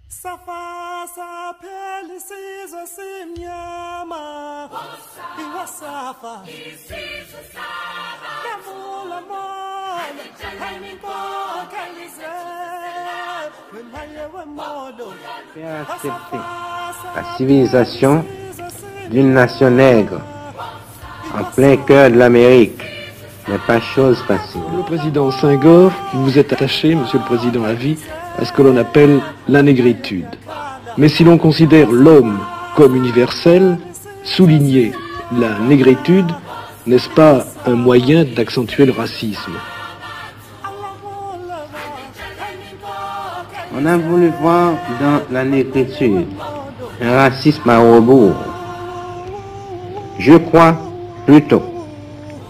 Faire accepter la civilisation d'une nation nègre en plein cœur de l'Amérique n'est pas chose facile. Le président Senghor, vous êtes attaché, monsieur le président à vie, à ce que l'on appelle la négritude. Mais si l'on considère l'homme comme universel, souligner la négritude, n'est-ce pas un moyen d'accentuer le racisme? On a voulu voir dans la négritude un racisme à rebours. Je crois plutôt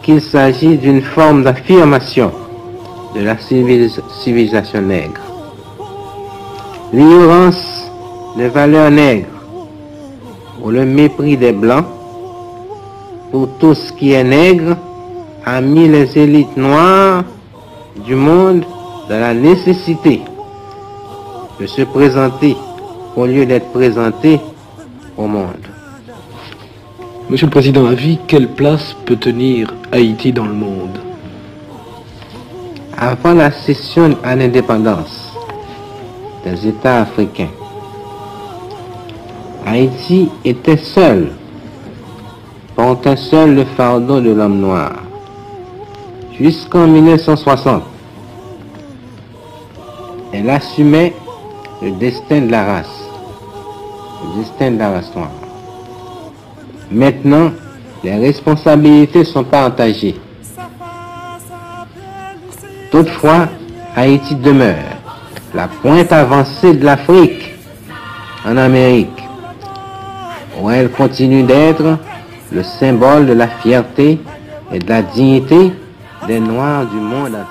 qu'il s'agit d'une forme d'affirmation de la civilisation nègre. L'ignorance des valeurs nègres ou le mépris des Blancs pour tout ce qui est nègre a mis les élites noires du monde dans la nécessité de se présenter au lieu d'être présentés au monde. Monsieur le président à vie, quelle place peut tenir Haïti dans le monde? Avant la cession à l'indépendance des États africains, Haïti était seul, portait seul le fardeau de l'homme noir. Jusqu'en 1960, elle assumait le destin de la race, noire. Maintenant, les responsabilités sont partagées. Toutefois, Haïti demeure la pointe avancée de l'Afrique en Amérique, où elle continue d'être le symbole de la fierté et de la dignité des Noirs du monde entier.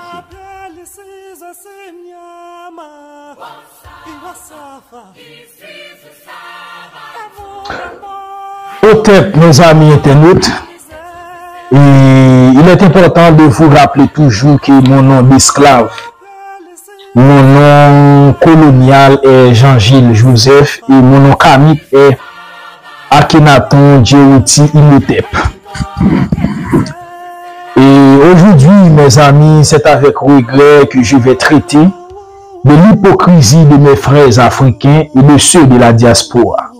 Peut-être, mes amis internautes, il est important de vous rappeler toujours que mon nom d'esclave, mon nom colonial est Jean-Gilles Joseph et mon nom kamique est Akhenaton Djerouti Imhotep. Et aujourd'hui, mes amis, c'est avec regret que je vais traiter de l'hypocrisie de mes frères africains et de ceux de la diaspora.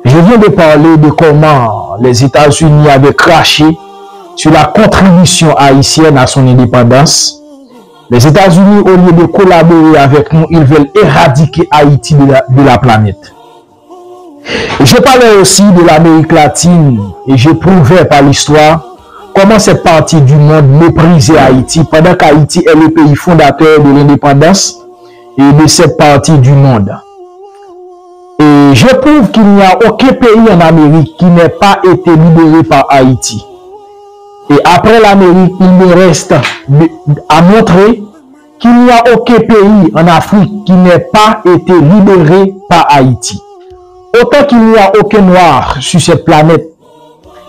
Je viens de parler de comment les États-Unis avaient craché sur la contribution haïtienne à son indépendance. Les États-Unis, au lieu de collaborer avec nous, ils veulent éradiquer Haïti de la planète. Et je parlais aussi de l'Amérique latine et je prouvais par l'histoire comment cette partie du monde méprisait Haïti pendant qu'Haïti est le pays fondateur de l'indépendance et de cette partie du monde. Et je prouve qu'il n'y a aucun pays en Amérique qui n'ait pas été libéré par Haïti. Et après l'Amérique, il me reste à montrer qu'il n'y a aucun pays en Afrique qui n'ait pas été libéré par Haïti. Autant qu'il n'y a aucun noir sur cette planète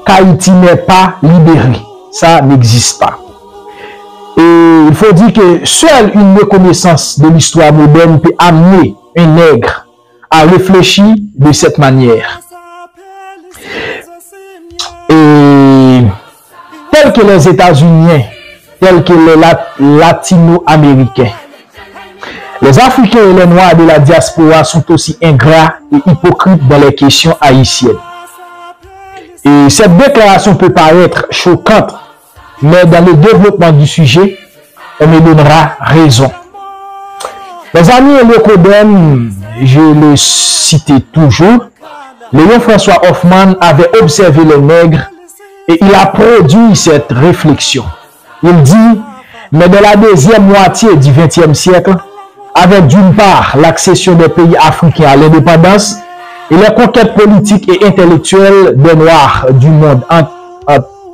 qu'Haïti n'est pas libéré. Ça n'existe pas. Et il faut dire que seule une reconnaissance de l'histoire moderne peut amener un nègre à réfléchir de cette manière. Et tels que les États-Unis, tels que les Latino-Américains, les Africains et les Noirs de la diaspora sont aussi ingrats et hypocrites dans les questions haïtiennes. Et cette déclaration peut paraître choquante, mais dans le développement du sujet, on me donnera raison. Les amis et le Codem, je le citais toujours, Léon François Hoffmann avait observé les nègres et il a produit cette réflexion. Il dit, mais dans la deuxième moitié du XXe siècle, avec d'une part l'accession des pays africains à l'indépendance et les conquêtes politiques et intellectuelles des Noirs du monde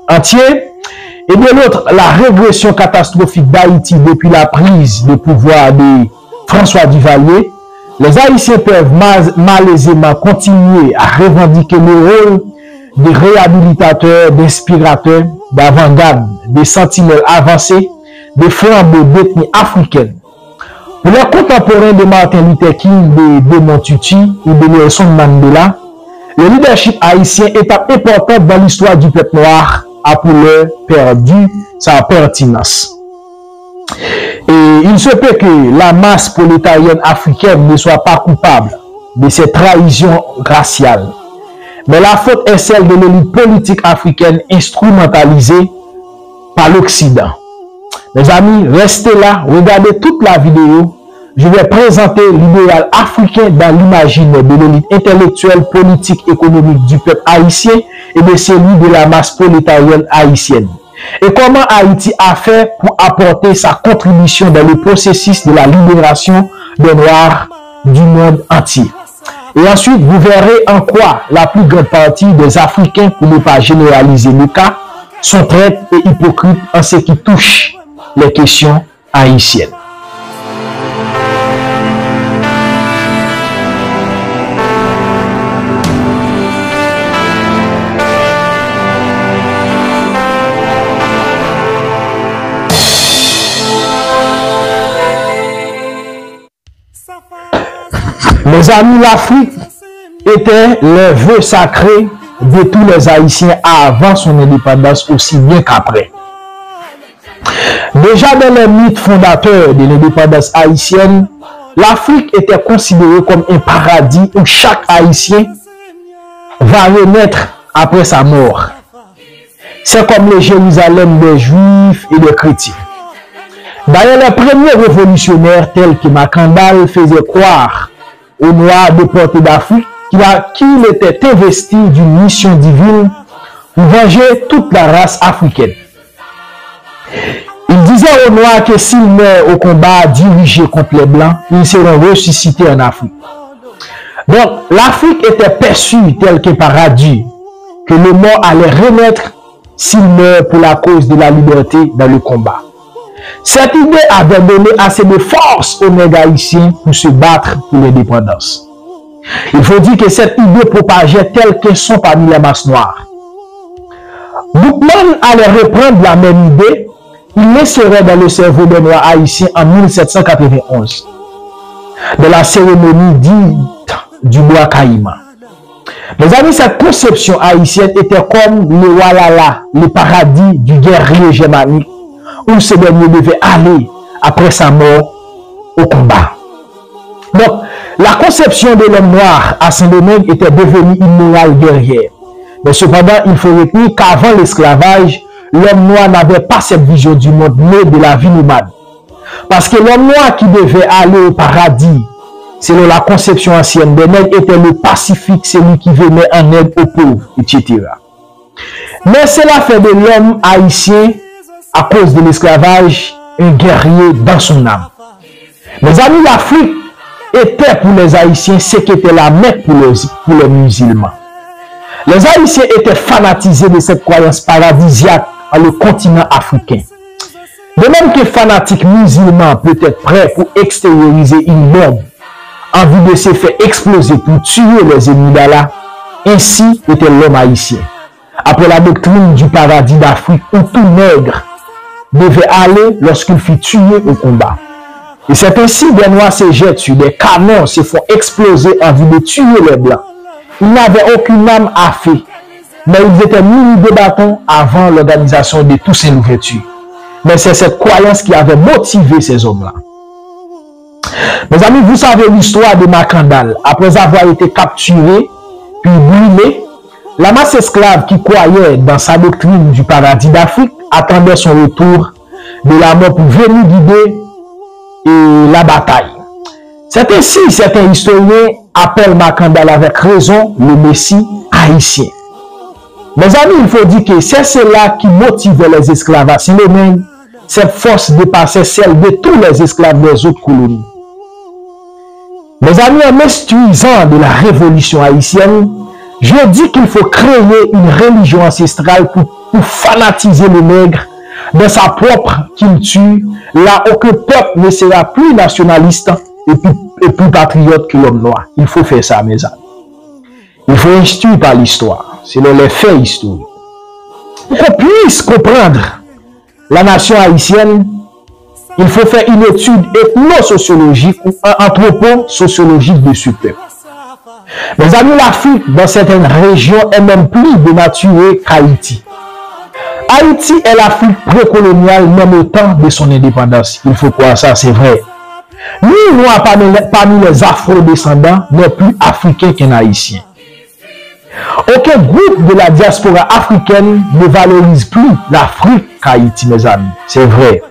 entier, et de l'autre la régression catastrophique d'Haïti depuis la prise de pouvoir de François Duvalier, les Haïtiens peuvent malaisément continuer à revendiquer le rôle de réhabilitateurs, d'inspirateurs, d'avant-garde, de sentinelles avancées, de flambeaux d'ethnie africaine. Pour les contemporains de Martin Luther King, de Desmond Tutu ou de Nelson Mandela, le leadership haïtien est étape importante dans l'histoire du peuple noir a pour l'heure perdu sa pertinence. Et il se peut que la masse prolétarienne africaine ne soit pas coupable de ces trahisons raciales. Mais la faute est celle de l'élite politique africaine instrumentalisée par l'Occident. Mes amis, restez là, regardez toute la vidéo. Je vais présenter l'idéal africain dans l'imaginaire de l'élite intellectuelle, politique, économique du peuple haïtien et de celui de la masse prolétarienne haïtienne. Et comment Haïti a fait pour apporter sa contribution dans le processus de la libération des Noirs du monde entier. Et ensuite, vous verrez en quoi la plus grande partie des Africains, pour ne pas généraliser le cas, sont traîtres et hypocrites en ce qui touche les questions haïtiennes. Mes amis, l'Afrique était le vœu sacré de tous les Haïtiens avant son indépendance aussi bien qu'après. Déjà dans les mythes fondateurs de l'indépendance haïtienne, l'Afrique était considérée comme un paradis où chaque Haïtien va renaître après sa mort. C'est comme le Jérusalem des Juifs et des chrétiens. D'ailleurs, les premiers révolutionnaires tels que Macandal faisaient croire aux Noirs déportés d'Afrique qu'il était investi d'une mission divine pour venger toute la race africaine. Il disait aux Noirs que s'ils meurent au combat dirigé contre les Blancs, ils seront ressuscités en Afrique. Donc, l'Afrique était perçue tel qu'un paradis, que le mort allait renaître s'il meurt pour la cause de la liberté dans le combat. Cette idée avait donné assez de force aux nègres haïtiens pour se battre pour l'indépendance. Il faut dire que cette idée propageait tel qu'un son parmi les masses noires. Boukman allait reprendre la même idée, il l'insérait dans le cerveau des Noirs haïtiens en 1791, de la cérémonie dite du bois Caïma. Mes amis, cette conception haïtienne était comme le Walala, le paradis du guerrier germanique, où ce dernier devait aller après sa mort au combat. Donc, la conception de l'homme noir à Saint-Domingue était devenue une morale guerrière. Mais cependant, il faut retenir qu'avant l'esclavage, l'homme noir n'avait pas cette vision du monde né de la vie nomade. Parce que l'homme noir qui devait aller au paradis, selon la conception ancienne des nègres, était le pacifique, celui qui venait en aide aux pauvres, etc. Mais cela fait de l'homme haïtien, à cause de l'esclavage, un guerrier dans son âme. Mes amis, l'Afrique était pour les Haïtiens ce qu'était la Mecque pour les musulmans. Les Haïtiens étaient fanatisés de cette croyance paradisiaque dans le continent africain. De même que fanatique musulman peut être prêt pour extérioriser une bombe en vue de se faire exploser pour tuer les ennemis d'Allah, ainsi était l'homme haïtien. Après la doctrine du paradis d'Afrique où tout nègre devait aller lorsqu'il fut tué au combat. Et c'est ainsi des Noirs se jettent sur des canons, se font exploser en vue de tuer les Blancs. Ils n'avaient aucune âme à faire, mais ils étaient munis de bâtons avant l'organisation de Toussaint Louverture. Mais c'est cette croyance qui avait motivé ces hommes-là. Mes amis, vous savez l'histoire de Macandal. Après avoir été capturé, puis brûlé, la masse esclave qui croyait dans sa doctrine du paradis d'Afrique attendait son retour de la mort pour venir guider la bataille. C'est ainsi, certains historiens appellent Macandal avec raison le Messie haïtien. Mes amis, il faut dire que c'est cela qui motivait les esclaves à Saint-Domingue. Cette force dépassait celle de tous les esclaves des autres colonies. Mes amis, en m'instruisant de la révolution haïtienne, je dis qu'il faut créer une religion ancestrale pour fanatiser le nègre dans sa propre culture, là où aucun peuple ne sera plus nationaliste et plus patriote que l'homme noir. Il faut faire ça, mes amis. Il faut instruire par l'histoire, selon les faits historiques. Pour qu'on puisse comprendre la nation haïtienne, il faut faire une étude ethno-sociologique ou anthropo-sociologique de ce peuple. Mes amis, l'Afrique, dans certaines régions, est même plus dénaturée qu'Haïti. Haïti est l'Afrique précoloniale même au temps de son indépendance. Il faut croire ça, c'est vrai. Nous, noirs parmi les afro-descendants, n'est plus africain qu'un haïtien. Aucun groupe de la diaspora africaine ne valorise plus l'Afrique qu'Haïti, mes amis. C'est vrai.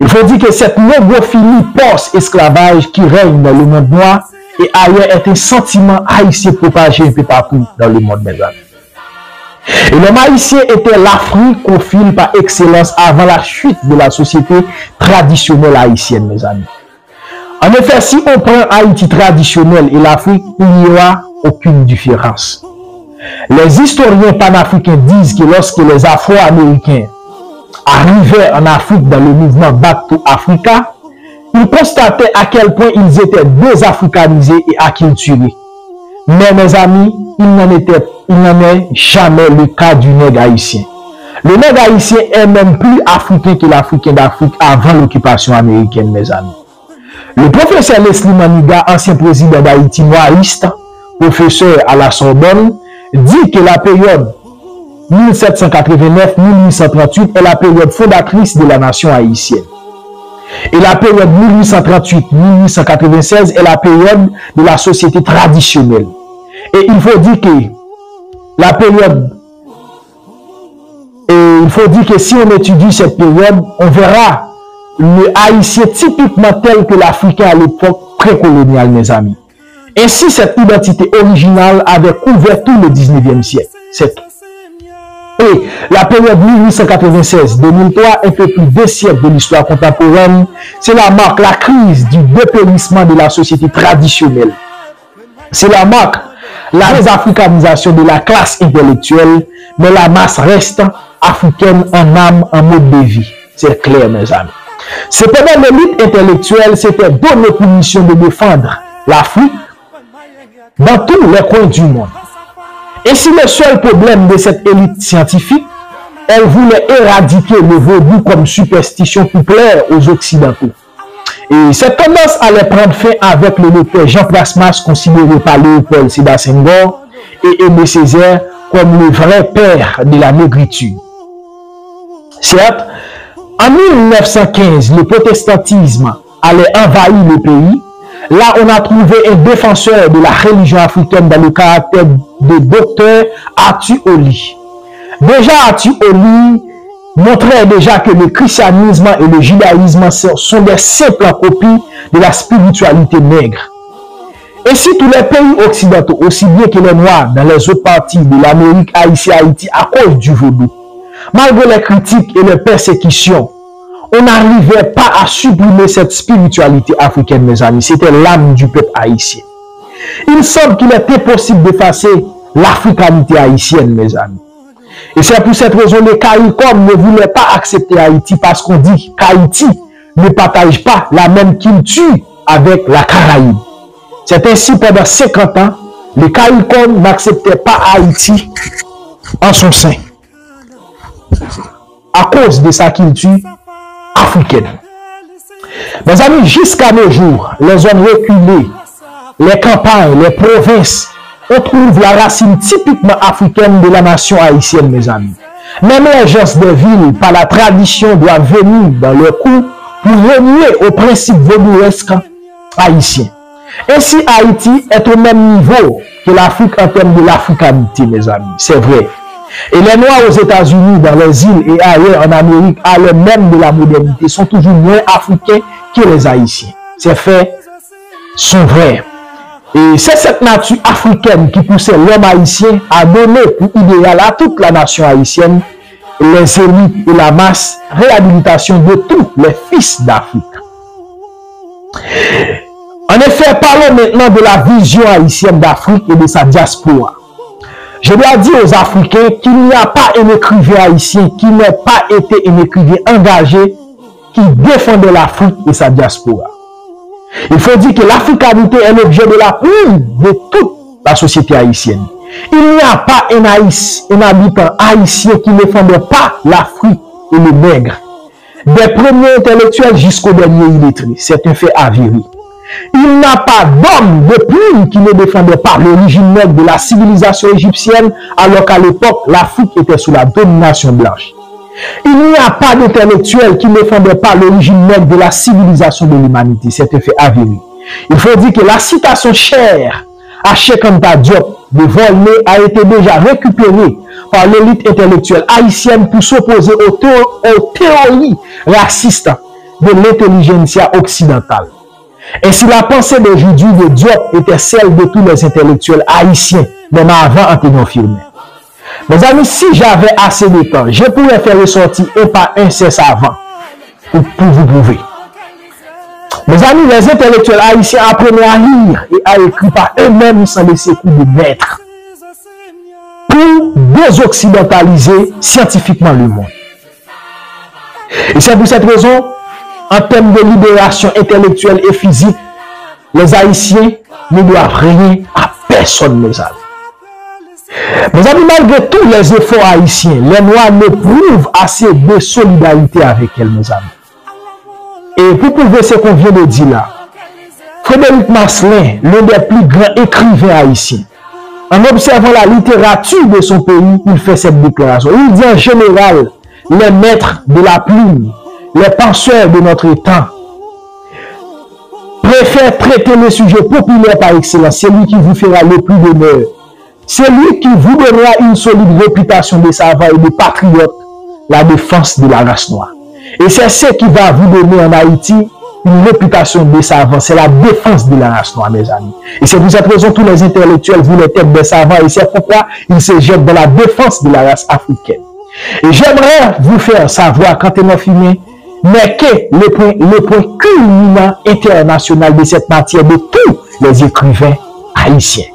Il faut dire que cette négrophilie post-esclavage qui règne dans le monde noir et ailleurs est un sentiment haïtien propagé un peu partout dans le monde, mes amis. Et l'homme haïtien était l'africophile par excellence avant la chute de la société traditionnelle haïtienne, mes amis. En effet, si on prend Haïti traditionnel et l'Afrique, il n'y aura aucune différence. Les historiens panafricains disent que lorsque les Afro-Américains arrivaient en Afrique dans le mouvement Back to Africa, ils constataient à quel point ils étaient désafricanisés et acculturés. Mais mes amis, il n'en est jamais le cas du nègre haïtien. Le nègre haïtien est même plus africain que l'Africain d'Afrique avant l'occupation américaine, mes amis. Le professeur Leslie Maniga, ancien président d'Haïti noiriste, professeur à la Sorbonne, dit que la période 1789-1838 est la période fondatrice de la nation haïtienne. Et la période 1838-1896 est la période de la société traditionnelle. Et il faut dire que la période, et il faut dire que si on étudie cette période, on verra le haïtien typiquement tel que l'Africain à l'époque précoloniale, mes amis. Ainsi, cette identité originale avait couvert tout le 19e siècle. C'est tout. Et la période 1896-2003, un peu plus de siècles de l'histoire contemporaine, c'est la marque, la crise du dépérissement de la société traditionnelle. C'est la marque, la désafricanisation de la classe intellectuelle, mais la masse reste africaine en âme, en mode de vie. C'est clair, mes amis. Cependant, l'élite intellectuelle s'était donné pour mission de défendre l'Afrique dans tous les coins du monde. Et si le seul problème de cette élite scientifique, elle voulait éradiquer le vaudou comme superstition pour plaire aux Occidentaux. Et cette tendance allait prendre fin avec le docteur Jean Plasmas, considéré par Léopold Sédar Senghor et Aimé Césaire comme le vrai père de la négritude. Certes, en 1915, le protestantisme allait envahir le pays. Là, on a trouvé un défenseur de la religion africaine dans le caractère de docteur Arthur Oli. Déjà, Arthur Oli montrait déjà que le christianisme et le judaïsme sont des simples copies de la spiritualité nègre. Et si tous les pays occidentaux, aussi bien que les Noirs dans les autres parties de l'Amérique, Haïti, à cause du vaudou, malgré les critiques et les persécutions, on n'arrivait pas à supprimer cette spiritualité africaine, mes amis. C'était l'âme du peuple haïtien. Il semble qu'il est impossible d'effacer l'africanité haïtienne, mes amis. Et c'est pour cette raison que les CARICOM ne voulaient pas accepter Haïti parce qu'on dit qu'Haïti ne partage pas la même culture avec la Caraïbe. C'est ainsi pendant 50 ans, les CARICOM n'acceptaient pas Haïti en son sein. À cause de sa culture africaine. Mes amis, jusqu'à nos jours, les zones reculées, les campagnes, les provinces, on trouve la racine typiquement africaine de la nation haïtienne, mes amis. Même les gens des villes, par la tradition, doivent venir dans leur coup pour renier au principe vaudouesque haïtien. Ainsi, Haïti est au même niveau que l'Afrique en termes de l'africanité, mes amis. C'est vrai. Et les Noirs aux États-Unis, dans les îles et ailleurs en Amérique, à l'heure même de la modernité, sont toujours moins africains que les Haïtiens. Ces faits sont vrais. Et c'est cette nature africaine qui poussait l'homme haïtien à donner pour idéal à toute la nation haïtienne, les élites et la masse, réhabilitation de tous les fils d'Afrique. En effet, parlons maintenant de la vision haïtienne d'Afrique et de sa diaspora. Je dois dire aux Africains qu'il n'y a pas un écrivain haïtien qui n'ait pas été un écrivain engagé qui défendait l'Afrique et sa diaspora. Il faut dire que l'africanité est l'objet de la plume de toute la société haïtienne. Il n'y a pas un habitant haïtien qui ne défendait pas l'Afrique et le nègre. des premiers intellectuels jusqu'au dernier illettré. C'est un fait avéré. Il n'a pas d'homme de plume qui ne défendait pas l'origine nègre de la civilisation égyptienne, alors qu'à l'époque, l'Afrique était sous la domination blanche. Il n'y a pas d'intellectuel qui ne défendait pas l'origine nègre de la civilisation de l'humanité. C'est un fait avéré. Il faut dire que la citation chère à Cheikh Anta Diop de Volney a été déjà récupérée par l'élite intellectuelle haïtienne pour s'opposer aux théories racistes de l'intelligentsia occidentale. Ainsi, la pensée d'aujourd'hui de Diop était celle de tous les intellectuels haïtiens, même avant Anténon Firmin. Mes amis, si j'avais assez de temps, je pourrais faire ressortir un par un ces savants pour vous prouver. Mes amis, les intellectuels haïtiens apprenaient à lire et à écrire par eux-mêmes sans laisser coup de maître pour désoccidentaliser scientifiquement le monde. Et c'est pour cette raison, en termes de libération intellectuelle et physique, les Haïtiens ne doivent rien à personne, mes amis. Mes amis, malgré tous les efforts haïtiens, les Noirs ne prouvent assez de solidarité avec elles, mes amis. Et pour prouver ce qu'on vient de dire là, Frédéric Marcelin, l'un des plus grands écrivains haïtiens, en observant la littérature de son pays, il fait cette déclaration. Il dit en général, les maîtres de la plume, les penseurs de notre temps, préfèrent traiter le sujet populaire par excellence. C'est lui qui vous fera le plus d'honneur. C'est lui qui vous donnera une solide réputation de savants et de patriotes, la défense de la race noire. Et c'est ce qui va vous donner en Haïti une réputation de savants. C'est la défense de la race noire, mes amis. Et c'est pour cette raison que tous les intellectuels voulaient être des savants. Et c'est pourquoi ils se jettent dans la défense de la race africaine. Et j'aimerais vous faire savoir, quand on a filmé, mais que le point culminant international de cette matière de tous les écrivains haïtiens.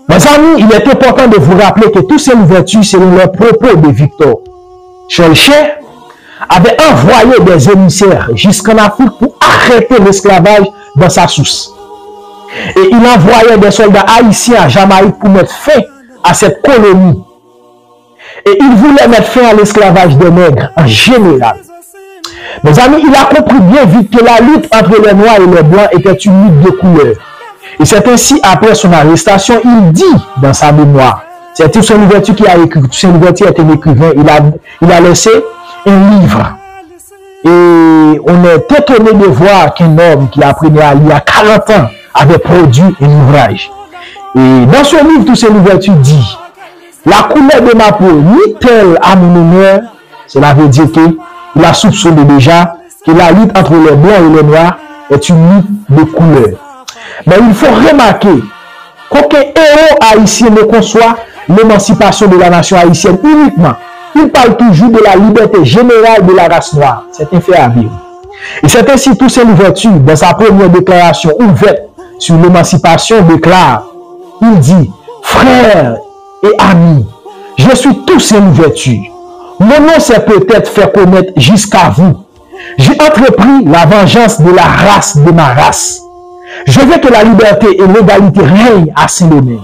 Mes amis, il est important de vous rappeler que toutes ces ouvertures, selon les propos de Victor Schœlcher, avait envoyé des émissaires jusqu'en Afrique pour arrêter l'esclavage dans sa source. Et il envoyait des soldats haïtiens à Jamaïque pour mettre fin à cette colonie. Et il voulait mettre fin à l'esclavage des nègres en général. Mes amis, il a compris bien vite que la lutte entre les noirs et les blancs était une lutte de couleurs. Et c'est ainsi, après son arrestation, il dit dans sa mémoire, c'est Toussaint Louverture qui a écrit, Toussaint Louverture est un écrivain, il a laissé un livre. Et on est étonné de voir qu'un homme qui apprenait à lire à 40 ans avait produit un ouvrage. Et dans ce livre, Toussaint Louverture dit, la couleur de ma peau nie-t-elle à mon honneur? Cela veut dire qu'il a soupçonné déjà que la lutte entre les blancs et les noirs est une lutte de couleur. Mais il faut remarquer qu'aucun héros haïtien ne conçoit l'émancipation de la nation haïtienne uniquement. Il parle toujours de la liberté générale de la race noire. C'est un fait à vivre. Et c'est ainsi Toussaint Louverture, dans sa première déclaration ouverte sur l'émancipation, déclare, il dit, frères et amis, je suis Toussaint Louverture. Mon nom s'est peut-être fait connaître jusqu'à vous. J'ai entrepris la vengeance de la race de ma race. Je veux que la liberté et l'égalité règnent à Saint-Domingue.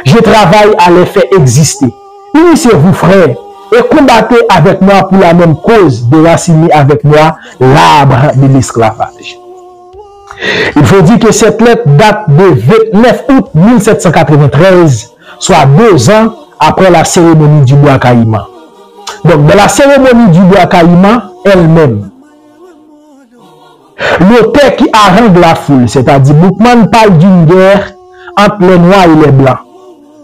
Je travaille à les faire exister. Unissez-vous, frères, et combattez avec moi pour la même cause, déraciner avec moi l'arbre de l'esclavage. Il faut dire que cette lettre date de 29 août 1793, soit 2 ans après la cérémonie du bois caïman. Donc, dans la cérémonie du bois caïman elle-même, l'auteur qui harangue la foule, c'est-à-dire Boukman, parle d'une guerre entre les noirs et les blancs,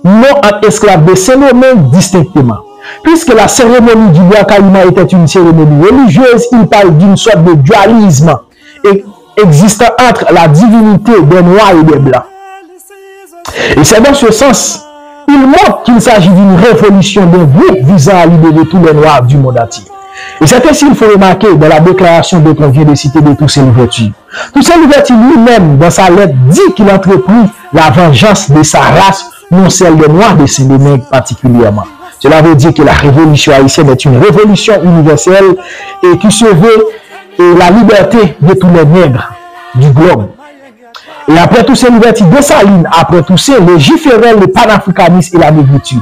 non entre esclaves de Saint-Domingue distinctement. Puisque la cérémonie du bois caïman était une cérémonie religieuse, il parle d'une sorte de dualisme existant entre la divinité des noirs et des blancs. Et c'est dans ce sens, il montre qu'il s'agit d'une révolution d'un groupe visant à libérer tous les noirs du monde entier. Et c'est ainsi qu'il faut remarquer dans la déclaration de qu'on vient de citer de Toussaint Louverture. Toussaint Louverture lui-même, dans sa lettre, dit qu'il entreprit la vengeance de sa race, non celle des noirs de Saint-Domingue particulièrement. Cela veut dire que la révolution haïtienne est une révolution universelle et qui se veut la liberté de tous les nègres du globe. Et après Toussaint Louverture, Dessalines, après Toussaint, légiférait le panafricanisme et la négritude.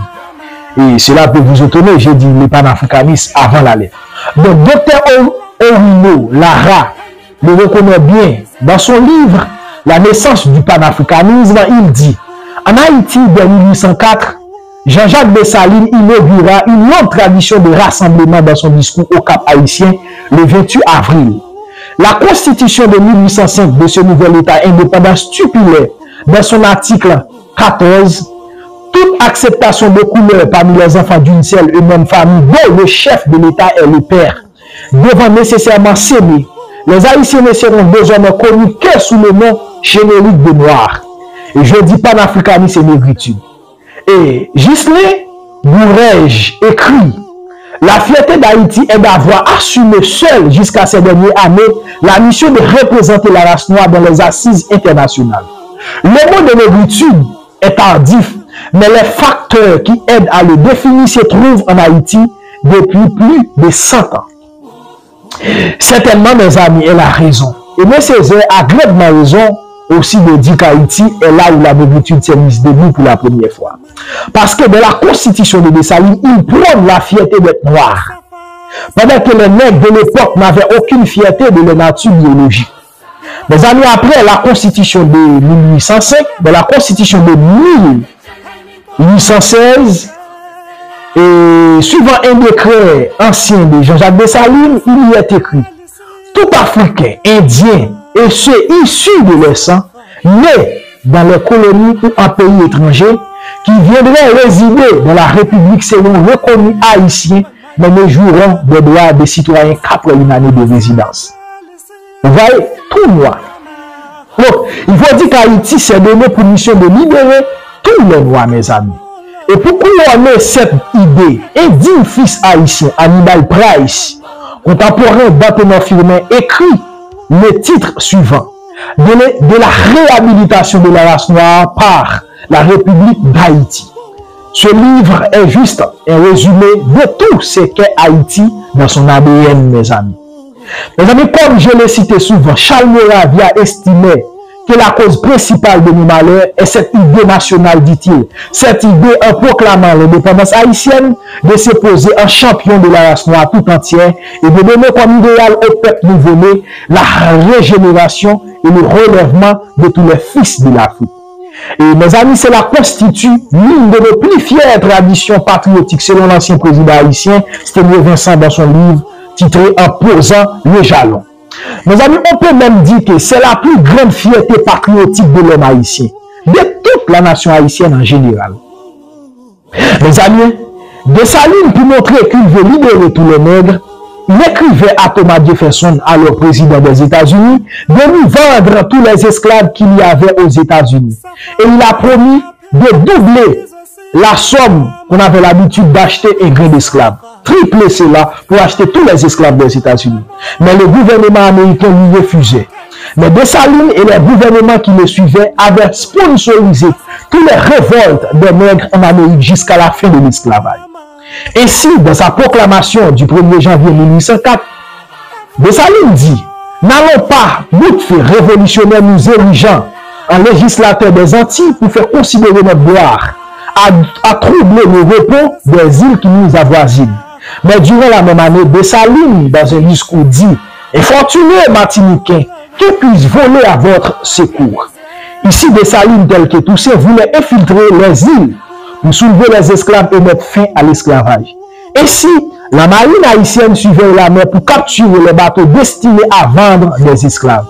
Et cela peut vous étonner, j'ai dit le panafricanisme avant la lettre. Donc, Dr. Orino Lara le reconnaît bien dans son livre La naissance du panafricanisme. Il dit, en Haïti, dès 1804, Jean-Jacques Dessalines inaugura une longue tradition de rassemblement dans son discours au Cap haïtien le 28 avril. La constitution de 1805 de ce nouvel État indépendant stipulait dans son article 14 toute acceptation de couleur parmi les enfants d'une seule et même famille dont le chef de l'État est le père devant nécessairement s'aimer. Les Haïtiens ne seront désormais connus que sous le nom générique de Noirs. Et je dis panafricanisme et négritude. Et Ghislain Bourège écrit, la fierté d'Haïti est d'avoir assumé seul jusqu'à ces dernières années la mission de représenter la race noire dans les assises internationales. Le mot de négritude est tardif, mais les facteurs qui aident à le définir se trouvent en Haïti depuis plus de 100 ans. Certainement, mes amis, elle a raison. Et M. Césaire a grandement raison aussi de dire qu'Haïti est là où la négritude s'est mise debout pour la première fois. Parce que dans la constitution de Dessalines, il prône la fierté d'être noir. Pendant que les nègres de l'époque n'avaient aucune fierté de leur nature biologique. Mes amis, après la constitution de 1805, dans la constitution de 1816, et suivant un décret ancien de Jean-Jacques Dessalines, il y est écrit « Tout Africain, Indien et ceux issus de leur sang, nés dans les colonies ou en pays étrangers, qui viendraient résider dans la République seront reconnus haïtiens, mais ne joueront des droits des citoyens qu'après une année de résidence. » Vous voyez, tout noir. Donc, il faut dire qu'Haïti s'est donné pour mission de libérer tous les noirs, mes amis. Et pour couronner cette idée, un digne fils haïtien, Hannibal Price, contemporain d'Antonin Firmin, écrit le titre suivant de la réhabilitation de la race noire par la République d'Haïti. Ce livre est juste un résumé de tout ce qu'est Haïti dans son ADN, mes amis. Mes amis, comme je l'ai cité souvent, Charles Moravia estimait que la cause principale de nos malheurs est cette idée nationale, dit-il. Cette idée, en proclamant l'indépendance haïtienne, de se poser en champion de la race noire tout entière et de donner comme idéal au peuple nouveau-né la régénération et le relèvement de tous les fils de l'Afrique. Et mes amis, cela constitue l'une de nos plus fières traditions patriotiques, selon l'ancien président haïtien, Sténio Vincent, dans son livre titré En posant le jalon. Mes amis, on peut même dire que c'est la plus grande fierté patriotique de l'homme haïtien, de toute la nation haïtienne en général. Mes amis, Dessalines, pour montrer qu'il veut libérer tous les nègres, il écrivait à Thomas Jefferson, alors président des États-Unis, de lui vendre tous les esclaves qu'il y avait aux États-Unis. Et il a promis de doubler la somme qu'on avait l'habitude d'acheter un grain d'esclaves. Tripler cela pour acheter tous les esclaves des États-Unis. Mais le gouvernement américain lui refusait. Mais Dessalines et les gouvernements qui le suivaient avaient sponsorisé toutes les révoltes des nègres en Amérique jusqu'à la fin de l'esclavage. Ainsi, dans sa proclamation du 1er janvier 1804, Dessalines dit « N'allons pas, nous fait révolutionnaires nous érigeant en législateur des Antilles pour faire considérer notre gloire, à troubler le repos des îles qui nous avoisinent. » Mais durant la même année, Dessalines, dans un discours, dit « Infortunés Martiniquais, qui puissent voler à votre secours. » Ici, Dessalines, tel que Toussaint, voulait infiltrer les îles pour soulever les esclaves et mettre fin à l'esclavage. Ainsi, la marine haïtienne suivait la mer pour capturer les bateaux destinés à vendre des esclaves.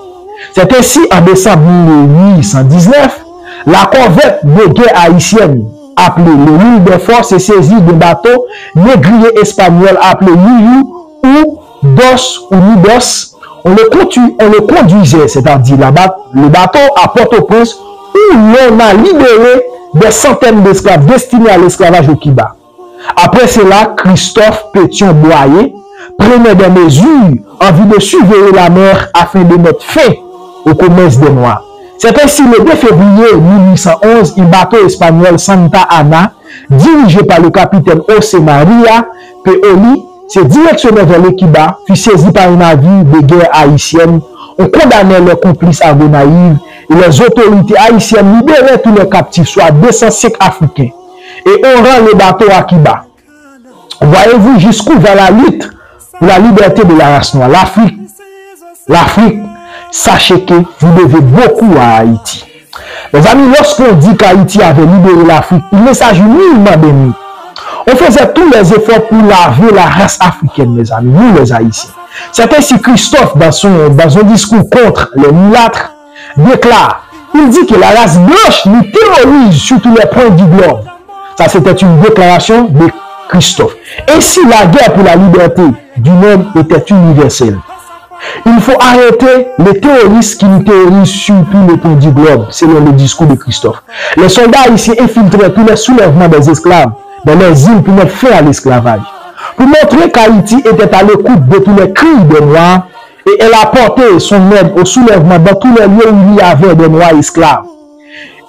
C'est ainsi, en décembre 1819, la corvette de guerre haïtienne, appelée le L'Île des Forces, est saisie d'un bateau négrier espagnol appelé Yuyu ou Dos ou Nidos. On le conduisait, c'est-à-dire le bateau à Port-au-Prince, où l'on a libéré des centaines d'esclaves destinés à l'esclavage au Kiba. Après cela, Christophe Pétion-Boyer prenait des mesures en vue de surveiller la mer afin de mettre fin au commerce des Noirs. C'est ainsi le 2 février 1811, un bateau espagnol Santa Ana, dirigé par le capitaine José María Peoli, se directionnait vers le Kiba, fut saisi par un navire de guerre haïtienne. On condamnait leurs complices à Gonaïve et les autorités haïtiennes libéraient tous les captifs, soit 205 Africains. Et on rend le bateau à Kiba. Voyez-vous jusqu'où va la lutte pour la liberté de la race noire. L'Afrique, sachez que vous devez beaucoup à Haïti. Mes amis, lorsqu'on dit qu'Haïti avait libéré l'Afrique, il ne s'agit nullement de nous. On faisait tous les efforts pour laver la race africaine, mes amis, nous les Haïtiens. C'est ainsi Christophe, dans son discours contre les mulâtres, déclare, il dit que la race blanche nous terrorise sur tous les points du globe. Ça, c'était une déclaration de Christophe. Et si la guerre pour la liberté du monde était universelle, il faut arrêter les terroristes qui nous terrorisent sur tous les points du globe, selon le discours de Christophe. Les soldats haïtiens infiltraient tous les soulèvements des esclaves dans les îles pour mettre fin à l'esclavage. Pour montrer qu'Haïti était à l'écoute de tous les cris des Noirs et elle a porté son aide au soulèvement dans tous les lieux où il y avait des Noirs esclaves.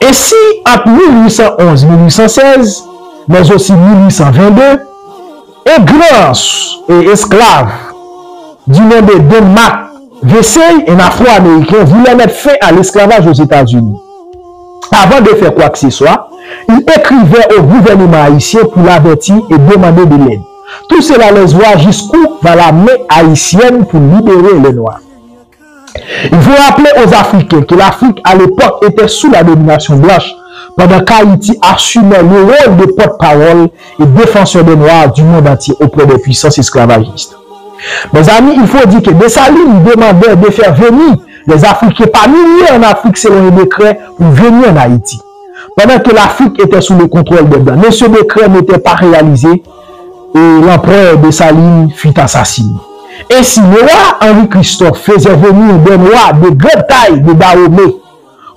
Et si entre 1811 et 1816, mais aussi 1822, un grand esclave du nom de Denmark Vesey, un Afro-Américain, voulait mettre fin à l'esclavage aux États-Unis. Avant de faire quoi que ce soit, il écrivait au gouvernement haïtien pour l'avertir et demander de l'aide. Tout cela laisse voir jusqu'où va la main haïtienne pour libérer les Noirs. Il faut rappeler aux Africains que l'Afrique à l'époque était sous la domination blanche, pendant qu'Haïti assumait le rôle de porte-parole et défenseur des Noirs du monde entier auprès des puissances esclavagistes. Mes amis, il faut dire que Dessalines demandait de faire venir les Africains par milliers en Afrique selon un décret pour venir en Haïti. Pendant que l'Afrique était sous le contrôle des Blancs, mais ce décret n'était pas réalisé et l'empereur Dessalines fut assassiné. Ainsi, le roi Henri Christophe faisait venir des Noirs de grande taille de Dahomey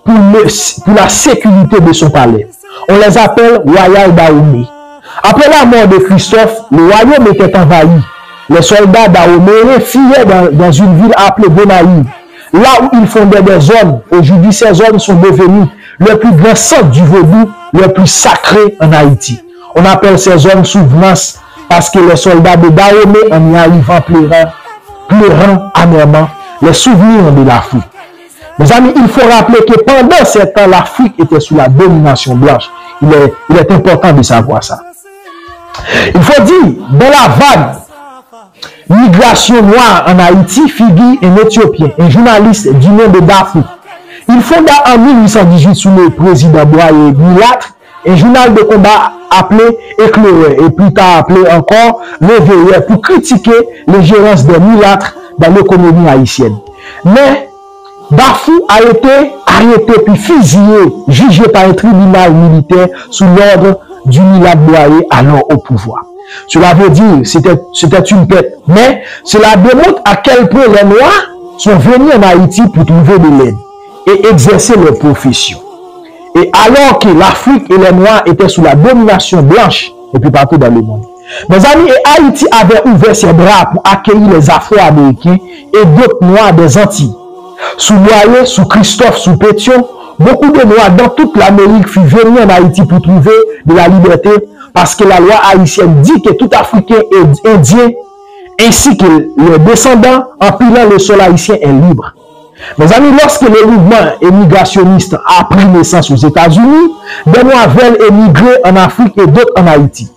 pour la sécurité de son palais. On les appelle Royal Dahomey. Après la mort de Christophe, le royaume était envahi. Les soldats Dahomey refuyaient dans une ville appelée Bonaïve, là où ils fondaient des zones. Aujourd'hui, ces zones sont devenues le plus grand centre du vaudou, le plus sacré en Haïti. On appelle ces zones souvenance parce que les soldats de Dahomey, en y arrivant pleurant amèrement les souvenirs de l'Afrique. Mes amis, il faut rappeler que pendant ce temps, l'Afrique était sous la domination blanche. Il est important de savoir ça. Il faut dire, dans la vague migration noire en Haïti, figure un Éthiopien, un journaliste du nom de Darfour. Il fonda en 1818 sous le président Boye Mulâtre un journal de combat appelé Éclaireur et plus tard appelé encore Réveilleur pour critiquer l'ingérence des mulâtres dans l'économie haïtienne. Mais Darfour a été arrêté puis fusillé, jugé par un tribunal militaire sous l'ordre du mulâtre Boye alors au pouvoir. Cela veut dire c'était une tête, mais cela démontre à quel point les Noirs sont venus en Haïti pour trouver de l'aide et exercer leur profession. Et alors que l'Afrique et les Noirs étaient sous la domination blanche, et puis partout dans le monde. Mes amis, et Haïti avait ouvert ses bras pour accueillir les Afro-Américains et d'autres Noirs des Antilles. Sous Boye, sous Christophe, sous Pétion, beaucoup de Noirs dans toute l'Amérique furent venus en Haïti pour trouver de la liberté parce que la loi haïtienne dit que tout Africain et Indien, ainsi que les descendants empilant le sol haïtien est libre. Mes amis, lorsque le mouvement émigrationniste a pris naissance aux États-Unis, des Noirs veulent émigrer en Afrique et d'autres en Haïti.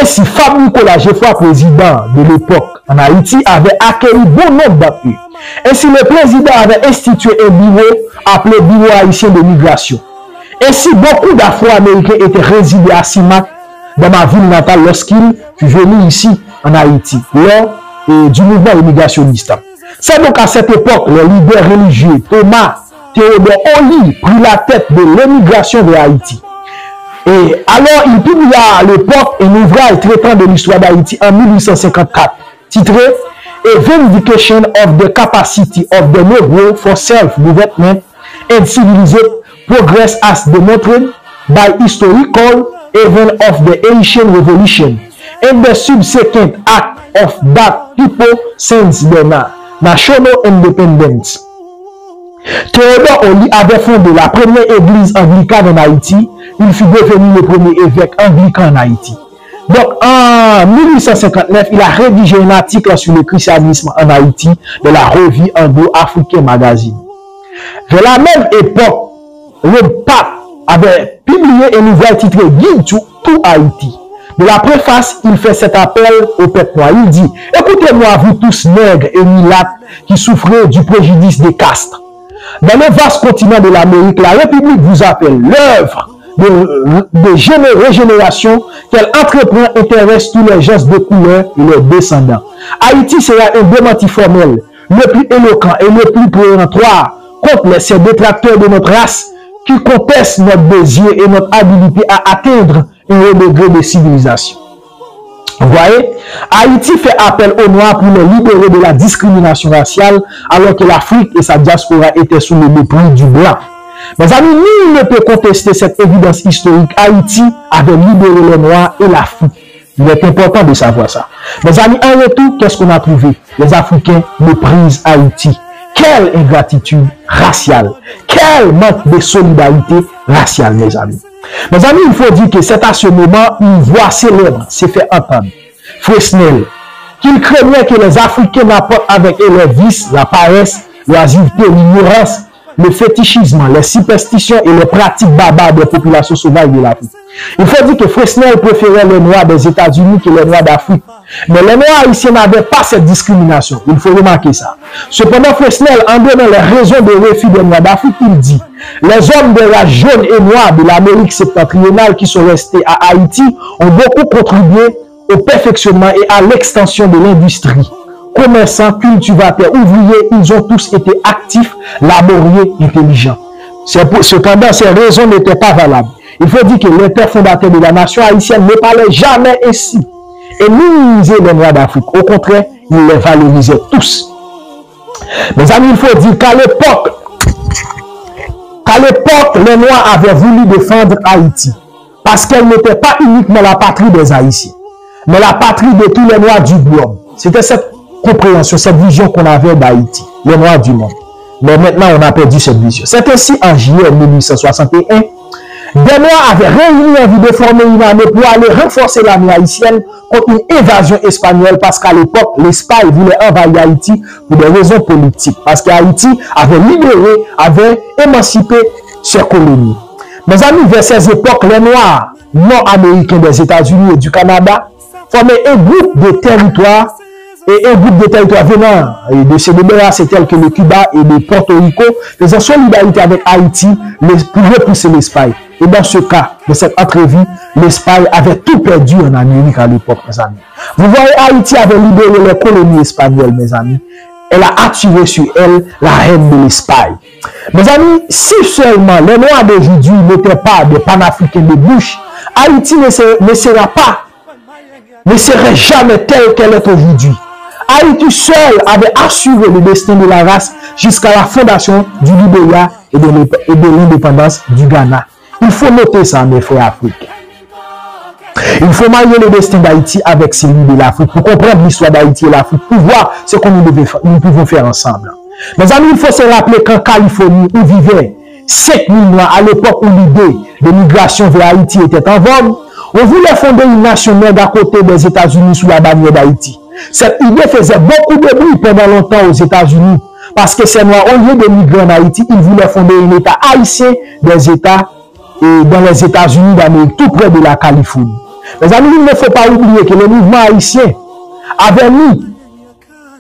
Ainsi, Fab Nicolas Geoffroy, président de l'époque en Haïti, avait accueilli bon nombre d'entre eux. Ainsi, le président avait institué un bureau appelé Bureau haïtien de migration. Ainsi, beaucoup d'Afro-Américains étaient résidés à Simac, dans ma ville natale, lorsqu'ils furent venus ici en Haïti, lors du mouvement immigrationniste. C'est donc à cette époque, le leader religieux Thomas Théodore Oli prit la tête de l'émigration de Haïti. Et alors, il publia à l'époque un ouvrage traitant de l'histoire d'Haïti en 1854, titré A Vindication of the Capacity of the Negro for Self-Development and Civilized Progress as Demonstrated by Historical Events of the Haitian Revolution and the subsequent act of that people since the National Independence. Théodore Oli avait fondé la première église anglicane en Haïti. Il fut devenu le premier évêque anglican en Haïti. Donc, en 1859, il a rédigé un article sur le christianisme en Haïti de la revue Anglo-Africain Magazine. Vers la même époque, le pape avait publié un ouvrage titré Guide to Haïti. De la préface, il fait cet appel au peuple noir. Il dit, écoutez-moi, vous tous nègres et mulâtres qui souffrez du préjudice des castes. Dans le vaste continent de l'Amérique, la République vous appelle. L'œuvre de régénération qu'elle entreprend intéresse tous les gens de couleur et leurs descendants. Haïti sera un démenti formel, le plus éloquent et le plus péremptoire contre ces détracteurs de notre race qui contestent notre désir et notre habilité à atteindre un haut degré de civilisation. Vous voyez, Haïti fait appel aux Noirs pour les libérer de la discrimination raciale alors que l'Afrique et sa diaspora étaient sous le mépris du blanc. Mes amis, nul ne peut contester cette évidence historique. Haïti avait libéré les Noirs et l'Afrique. Il est important de savoir ça. Mes amis, en retour, qu'est-ce qu'on a trouvé? Les Africains méprisent Haïti. Quelle ingratitude raciale. Quel manque de solidarité raciale, mes amis. Mes amis, il faut dire que c'est à ce moment une voix célèbre s'est fait entendre. Fresnel, qu'il craignait que les Africains n'apportent avec eux leurs vices, la paresse, l'oisiveté, l'ignorance, le fétichisme, les superstitions et les pratiques barbares des populations sauvages de l'Afrique. Il faut dire que Fresnel préférait les Noirs des États-Unis que les Noirs d'Afrique. Mais les Noirs haïtiens n'avaient pas cette discrimination. Il faut remarquer ça. Cependant, Fresnel, en donnant les raisons de refus des Noirs d'Afrique, il dit « Les hommes de la jaune et noire de l'Amérique septentrionale qui sont restés à Haïti ont beaucoup contribué au perfectionnement et à l'extension de l'industrie. Commerçants, cultivateurs, ouvriers, ils ont tous été actifs, laborieux, intelligents. Cependant, ces raisons n'étaient pas valables. Il faut dire que les pères fondateurs de la nation haïtienne ne parlaient jamais ainsi et minimisaient les Noirs d'Afrique. Au contraire, ils les valorisaient tous. Mes amis, il faut dire qu'à l'époque, les Noirs avaient voulu défendre Haïti parce qu'elle n'était pas uniquement la patrie des Haïtiens, mais la patrie de tous les Noirs du globe. C'était cette compréhension, cette vision qu'on avait d'Haïti, les Noirs du monde. Mais maintenant, on a perdu cette vision. C'est ainsi, en juillet 1861, des Noirs avaient réuni envie de former une armée pour aller renforcer l'armée haïtienne contre une invasion espagnole parce qu'à l'époque, l'Espagne voulait envahir Haïti pour des raisons politiques. Parce qu'Haïti avait libéré, avait émancipé ses colonies. Mes amis, vers ces époques, les Noirs nord-américains des États-Unis et du Canada formaient un groupe de territoires et un groupe de territoires venant de ces libérations tels que le Cuba et le Porto Rico, faisant solidarité avec Haïti pour repousser l'Espagne. Et dans ce cas, de cette entrevue, l'Espagne avait tout perdu en Amérique à l'époque, mes amis. Vous voyez, Haïti avait libéré les colonies espagnoles, mes amis. Elle a attiré sur elle la reine de l'Espagne. Mes amis, si seulement les Noirs d'aujourd'hui n'étaient pas des panafricains de bouche, Haïti ne serait jamais telle qu'elle est aujourd'hui. Haïti seul avait assuré le destin de la race jusqu'à la fondation du Libéria et de l'indépendance du Ghana. Il faut noter ça, mes frères africains. Il faut marier le destin d'Haïti avec celui de l'Afrique pour comprendre l'histoire d'Haïti et l'Afrique, pour voir ce que nous pouvons faire ensemble. Mes amis, il faut se rappeler qu'en Californie, où vivaient 5000 Noirs à l'époque où l'idée de migration vers Haïti était en vogue, on voulait fonder une nation nègre à côté des États-Unis sous la bannière d'Haïti. Cette idée faisait beaucoup de bruit pendant longtemps aux États-Unis parce que ces Noirs, au lieu de migrer en Haïti, ils voulaient fonder un État haïtien des États et dans les États-Unis d'Amérique, tout près de la Californie. Mes amis, il ne faut pas oublier que le mouvement haïtien avait mis,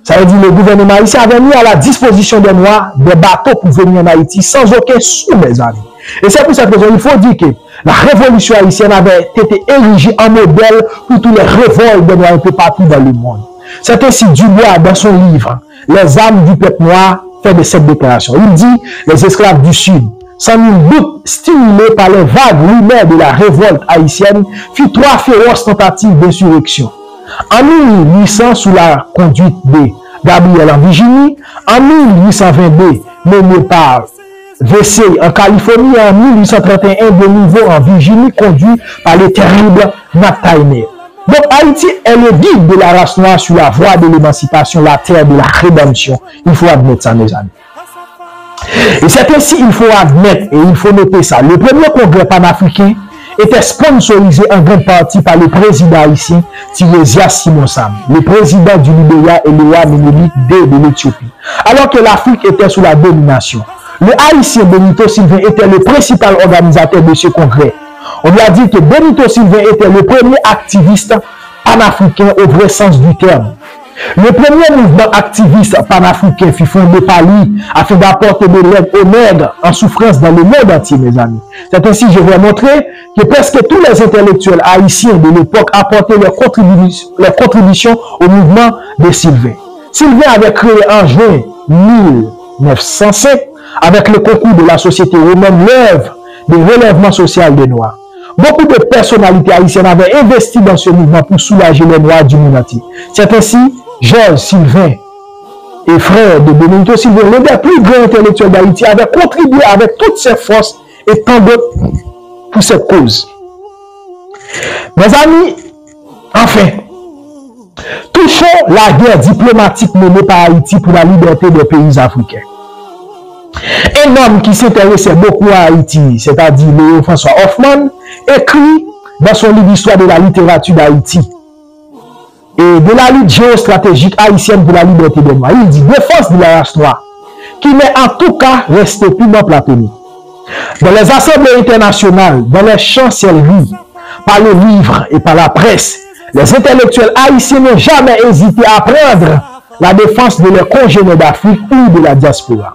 ça veut dire le gouvernement haïtien avait mis à la disposition des Noirs des bateaux pour venir en Haïti sans aucun sou, mes amis. Et c'est pour cette raison, il faut dire que la révolution haïtienne avait été érigée en modèle pour tous les révoltes des Noirs un peu partout dans le monde. C'est ainsi Dubois, dans son livre « Les âmes du peuple noir », fait de cette déclaration. Il dit « Les esclaves du Sud, sans nul doute stimulés par les vagues lunaires de la révolte haïtienne, firent 3 féroces tentatives d'insurrection. En 1800, sous la conduite de Gabriel en Virginie, en 1822, mené par Vesey en Californie, en 1831, de nouveau en Virginie, conduit par le terrible Nat Turner. Donc Haïti est le guide de la race noire sur la voie de l'émancipation, la terre de la rédemption. Il faut admettre ça, mes amis. Et c'est ainsi, il faut admettre, et il faut noter ça, le premier congrès panafricain était sponsorisé en grande partie par le président haïtien Tiresias Simonsam, le président du Libéria et le roi Ménélique II de l'Éthiopie, alors que l'Afrique était sous la domination. Le haïtien Benito Sylvain était le principal organisateur de ce congrès. On lui a dit que Benito Sylvain était le premier activiste panafricain au vrai sens du terme. Le premier mouvement activiste panafricain fut fondé par lui afin d'apporter de l'aide aux nègres en souffrance dans le monde entier, mes amis. C'est ainsi que je vais montrer que presque tous les intellectuels haïtiens de l'époque apportaient leur contribution au mouvement de Sylvain. Sylvain avait créé en juin 1905, avec le concours de la société romaine, l'œuvre de relèvement social des Noirs. Beaucoup de personnalités haïtiennes avaient investi dans ce mouvement pour soulager les Noirs du monde entier. C'est ainsi Georges Sylvain et frère de Benito Sylvain, l'un des plus grands intellectuels d'Haïti, avait contribué avec toutes ses forces et tant d'autres pour cette cause. Mes amis, enfin, touchons la guerre diplomatique menée par Haïti pour la liberté des pays africains. Un homme qui s'intéressait beaucoup à Haïti, c'est-à-dire Léo François Hoffman, écrit dans son livre Histoire de la littérature d'Haïti et de la lutte géostratégique haïtienne pour la liberté des Noirs. Il dit défense de la race noire, qui n'est en tout cas resté purement platonique. Dans les assemblées internationales, dans les chancelleries, par le livre et par la presse, les intellectuels haïtiens n'ont jamais hésité à prendre la défense de leurs congénères d'Afrique ou de la diaspora.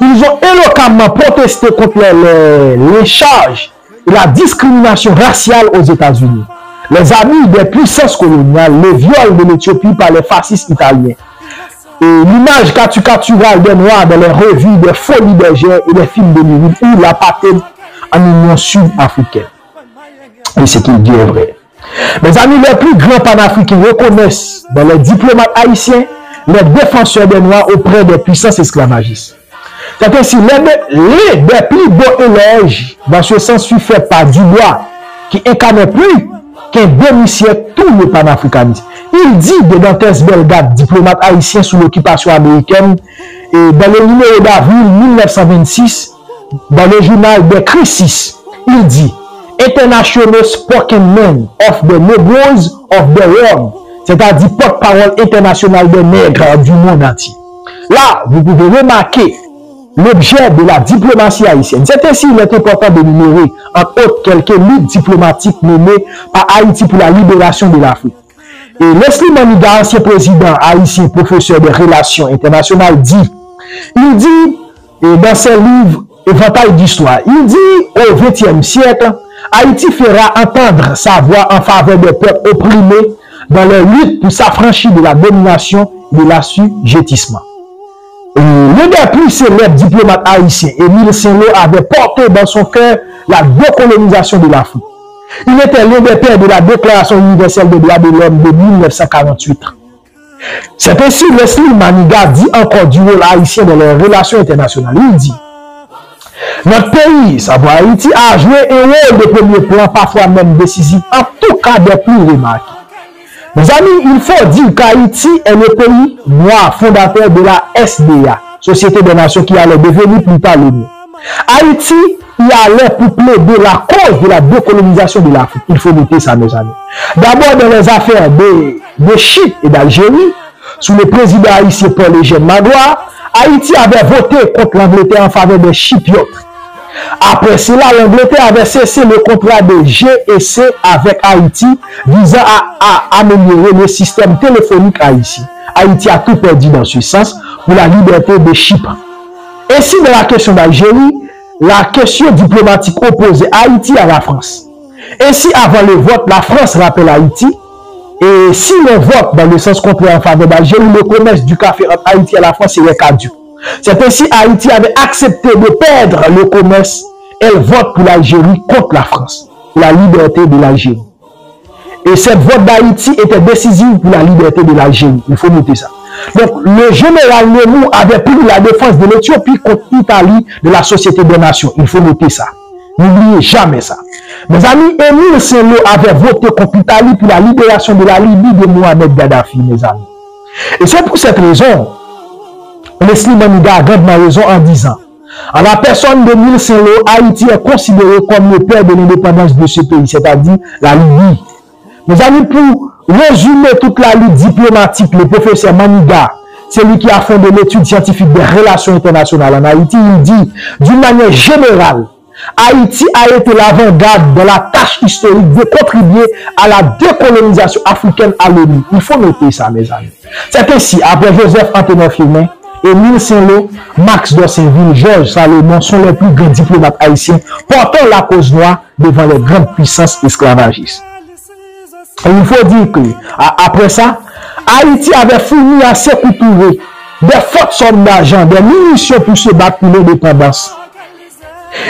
Ils ont éloquemment protesté contre les charges et la discrimination raciale aux États-Unis, les abus des puissances coloniales, le viol de l'Éthiopie par les fascistes italiens, et l'image caricaturale des Noirs dans les revues des folies bergères et les films d'Hollywood ou l'apartheid en Union sud-africaine. Et ce qu'il dit est vrai. Mes amis, les plus grands panafricains reconnaissent dans les diplomates haïtiens les défenseurs des Noirs auprès des puissances esclavagistes. C'est ainsi, les des plus beaux éloges dans ce sens fut fait par Dubois, qui incarnait plus qu'un demi-siècle tout le panafricanisme. Il dit de Dantes Bellegarde, diplomate haïtien sous l'occupation américaine, et dans le numéro d'avril 1926, dans le journal de Crisis, il dit International Spokesman of the Negroes of the World, c'est-à-dire porte-parole internationale des nègres du monde entier. Là, vous pouvez remarquer l'objet de la diplomatie haïtienne. C'est ainsi qu'il est important de numérer, entre autres, quelques luttes diplomatiques menées par Haïti pour la libération de l'Afrique. Et Leslie Maniga, ancien président haïtien, professeur des relations internationales, il dit, dans ses livres Éventail d'histoire, il dit au XXe siècle, Haïti fera entendre sa voix en faveur des peuples opprimés dans leur lutte pour s'affranchir de la domination et de l'assujettissement. L'un des plus célèbres diplomates haïtiens, Émile Saint-Lô, avait porté dans son cœur la décolonisation de l'Afrique. Il était l'un des pères de la Déclaration universelle des droits de l'homme de 1948. C'est ainsi Leslie Maniga dit encore du rôle haïtien dans les relations internationales. Il dit notre pays, savoir Haïti, a joué un rôle de premier plan, parfois même décisif, en tout cas des plus remarqués. Mes amis, il faut dire qu'Haïti est le pays noir fondateur de la SDA, Société des Nations, qui allait devenir plus tard l'ONU. Haïti y allait pour plaider la cause de la décolonisation de l'Afrique. Il faut noter ça, mes amis. D'abord, dans les affaires de Chypre et d'Algérie, sous le président haïtien Paul-Eugène Magloire, Haïti avait voté contre l'Angleterre en faveur des Chypriotes. Après cela, l'Angleterre avait cessé le contrat de G&C avec Haïti visant à améliorer le système téléphonique haïtien. Haïti a tout perdu dans ce sens pour la liberté de Chypre. Ainsi, dans la question d'Algérie, la question diplomatique opposait Haïti à la France. Ainsi, avant le vote, la France rappelle Haïti. Et si le vote dans le sens contraire en faveur d'Algérie, le commerce du café entre Haïti et la France serait caduc. C'est ainsi Haïti avait accepté de perdre le commerce. Elle vote pour l'Algérie contre la France, pour la liberté de l'Algérie. Et cette vote d'Haïti était décisive pour la liberté de l'Algérie. Il faut noter ça. Donc, le général Nemou avait pris la défense de l'Éthiopie contre l'Italie de la Société des Nations. Il faut noter ça. N'oubliez jamais ça. Mes amis, Émile Saint-Lô avait voté contre l'Italie pour la libération de la Libye de Mohamed Gaddafi, mes amis. Et c'est pour cette raison, Leslie Maniga a grandement raison en disant, en la personne d'Émile Saint-Lô, Haïti est considéré comme le père de l'indépendance de ce pays, c'est-à-dire la Libye. Mes amis, pour résumer toute la lutte diplomatique, le professeur Maniga, c'est lui qui a fondé l'étude scientifique des relations internationales en Haïti, il dit, d'une manière générale, Haïti a été l'avant-garde dans la tâche historique de contribuer à la décolonisation africaine à l'ONU. Il faut noter ça, mes amis. C'est ainsi, après Joseph Antonin Firmin, Émile Saint-Lô, Max Dorsainville, Georges Salomon sont les plus grands diplomates haïtiens portant la cause noire devant les grandes puissances esclavagistes. Et il faut dire que, après ça, Haïti avait fourni à Sékou Touré des fortes sommes d'argent, des munitions pour se battre pour l'indépendance.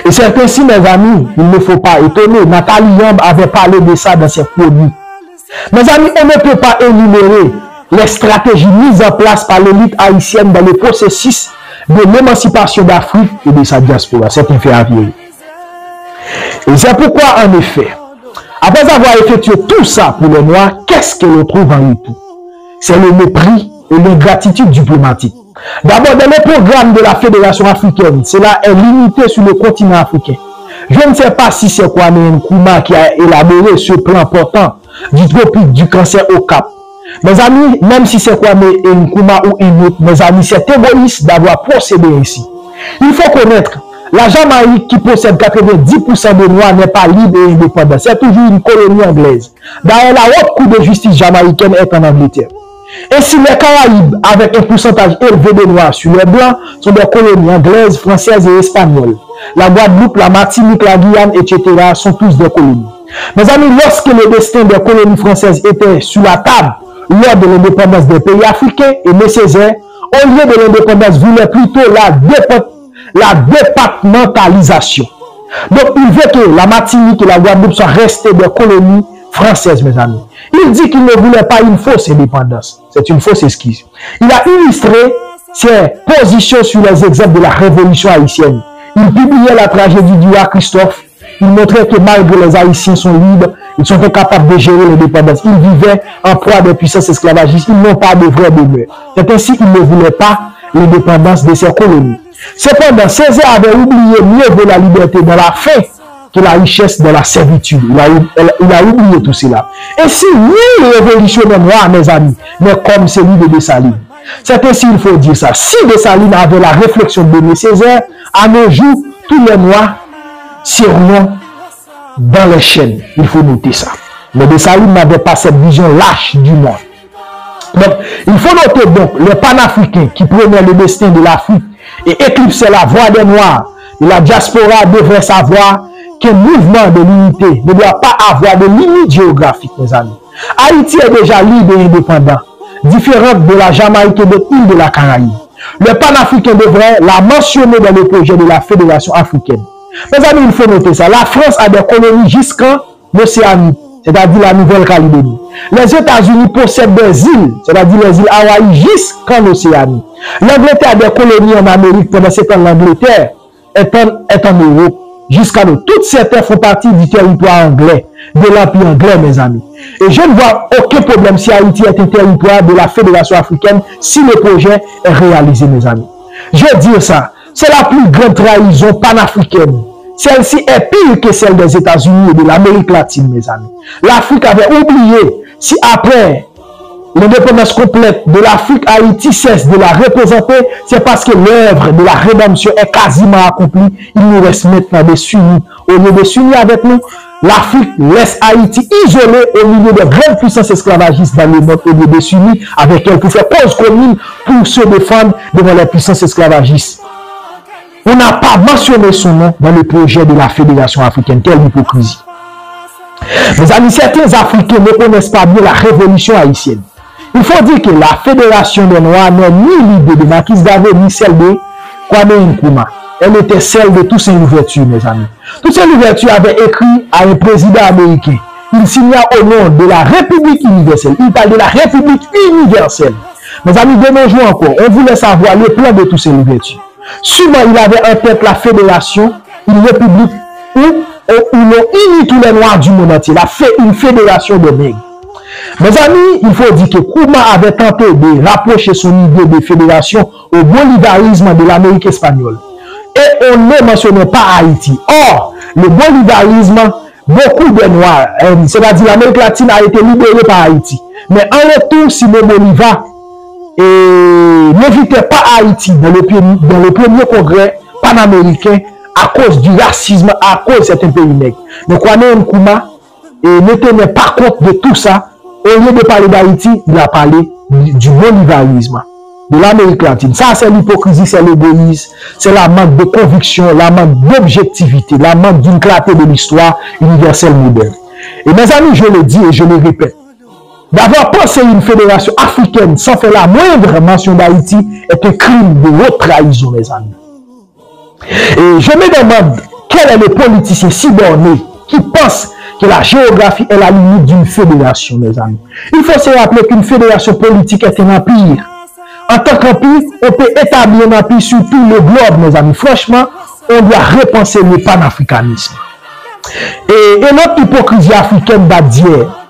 Et c'est ainsi, mes amis, il ne faut pas étonner, Nathalie Yamb avait parlé de ça dans ses chroniques. Mes amis, on ne peut pas énumérer les stratégies mises en place par l'élite haïtienne dans le processus de l'émancipation d'Afrique et de sa diaspora. C'est un fait avéré. Et c'est pourquoi, en effet, après avoir effectué tout ça pour les Noirs, qu'est-ce que l'on trouve en retour? C'est le mépris et l'ingratitude diplomatique. D'abord, dans le programme de la Fédération africaine, cela est limité sur le continent africain. Je ne sais pas si c'est Kwame Nkrumah qui a élaboré ce plan important du tropique du cancer au Cap. Mes amis, même si c'est Kwame Nkrumah ou un autre, mes amis, c'est égoïste d'avoir procédé ainsi. Il faut connaître, la Jamaïque qui possède 90% des Noirs n'est pas libre et indépendante. C'est toujours une colonie anglaise. D'ailleurs, la haute cour de justice jamaïcaine est en Angleterre. Et si les Caraïbes, avec un pourcentage élevé de Noirs sur les Blancs, sont des colonies anglaises, françaises et espagnoles. La Guadeloupe, la Martinique, la Guyane, etc. sont tous des colonies. Mes amis, lorsque le destin des colonies françaises était sur la table lors de l'indépendance des pays africains, et M. Césaire, au lieu de l'indépendance, voulait plutôt la départementalisation. Donc, il veut que la Martinique et la Guadeloupe soient restées des colonies françaises, mes amis. Il dit qu'il ne voulait pas une fausse indépendance. C'est une fausse esquisse. Il a illustré ses positions sur les exemples de la révolution haïtienne. Il publiait la tragédie du roi Christophe. Il montrait que malgré les Haïtiens sont libres, ils sont incapables de gérer l'indépendance. Ils vivaient en proie des puissances esclavagistes. Ils n'ont pas de vraie demeure. C'est ainsi qu'il ne voulait pas l'indépendance de ses colonies. Cependant, Césaire avait oublié mieux vaut la liberté dans la faim que la richesse de la servitude. Il a oublié tout cela. Et si ni le révolutionnaire noir, mes amis, mais comme celui de Dessalines. C'est ainsi il faut dire ça. Si Dessalines avait la réflexion de M. Césaire, à nos jours, tous les Noirs serions dans les chaînes. Il faut noter ça. Mais Dessalines n'avait pas cette vision lâche du monde. Donc, il faut noter donc le panafricain qui prenait le destin de l'Afrique et éclipsait la voix des Noirs. Et la diaspora devrait savoir qu'un mouvement de l'unité ne doit pas avoir de limite géographique, mes amis. Haïti est déjà libre et indépendant, différente de la Jamaïque et de l'île de la Caraïbe. Le panafricain devrait la mentionner dans le projet de la Fédération africaine. Mes amis, il faut noter ça. La France a des colonies jusqu'en Océanie, c'est-à-dire la Nouvelle-Calédonie. Les États-Unis possèdent des îles, c'est-à-dire les îles Hawaï jusqu'en Océanie. L'Angleterre a des colonies en Amérique, pendant ce temps l'Angleterre est en Europe. Jusqu'à nous. Toutes ces terres font partie du territoire anglais, de l'Empire anglais, mes amis. Et je ne vois aucun problème si Haïti est un territoire de la Fédération africaine, si le projet est réalisé, mes amis. Je dis ça, c'est la plus grande trahison panafricaine. Celle-ci est pire que celle des États-Unis et de l'Amérique latine, mes amis. L'Afrique avait oublié, si après l'indépendance complète de l'Afrique, Haïti cesse de la représenter, c'est parce que l'œuvre de la rédemption est quasiment accomplie. Il nous reste maintenant de s'unir. Au lieu de s'unir avec nous, l'Afrique laisse Haïti isolé au milieu de grandes puissances esclavagistes dans le monde, au lieu de s'unir avec elle pour faire cause commune pour se défendre devant les puissances esclavagistes. On n'a pas mentionné son nom dans le projet de la Fédération africaine. Quelle hypocrisie. Mes amis, certains Africains ne connaissent pas bien la révolution haïtienne. Il faut dire que la Fédération des Noirs n'est ni l'idée de Marquis Garvey, ni celle de Kwame Nkrumah. Elle était celle de Toussaint Louverture, mes amis. Toussaint Louverture avait écrit à un président américain. Il signa au nom de la République universelle. Il parle de la République universelle. Mes amis, de nos jours encore, on voulait savoir le plan de Toussaint Louverture. Sûrement, il avait en tête la fédération, une république où l'on unit tous les Noirs du monde entier. Il a fait une fédération de nègres. Mes amis, il faut dire que Nkrumah avait tenté de rapprocher son idée de fédération au bolivarisme de l'Amérique espagnole. Et on ne mentionnait pas Haïti. Or, le bolivarisme, beaucoup de Noirs, c'est-à-dire l'Amérique latine a été libérée par Haïti. Mais en retour, Simon Bolivar n'invitait pas Haïti dans le premier congrès panaméricain à cause du racisme, à cause de certains pays nègres. Donc, Kwame Nkrumah ne tenait pas compte de tout ça. Au lieu de parler d'Haïti, il a parlé du bolivariisme, de l'Amérique latine. Ça, c'est l'hypocrisie, c'est l'égoïsme, c'est la manque de conviction, la manque d'objectivité, la manque d'une clarté de l'histoire universelle moderne. Et mes amis, je le dis et je le répète, d'avoir pensé une fédération africaine sans faire la moindre mention d'Haïti est un crime de haute trahison, mes amis. Et je me demande quel est le politicien si borné qui pense que la géographie est la limite d'une fédération, mes amis. Il faut se rappeler qu'une fédération politique est un empire. En tant qu'empire, on peut établir un empire sur tout le globe, mes amis. Franchement, on doit repenser le panafricanisme. Et notre hypocrisie africaine date d'hier.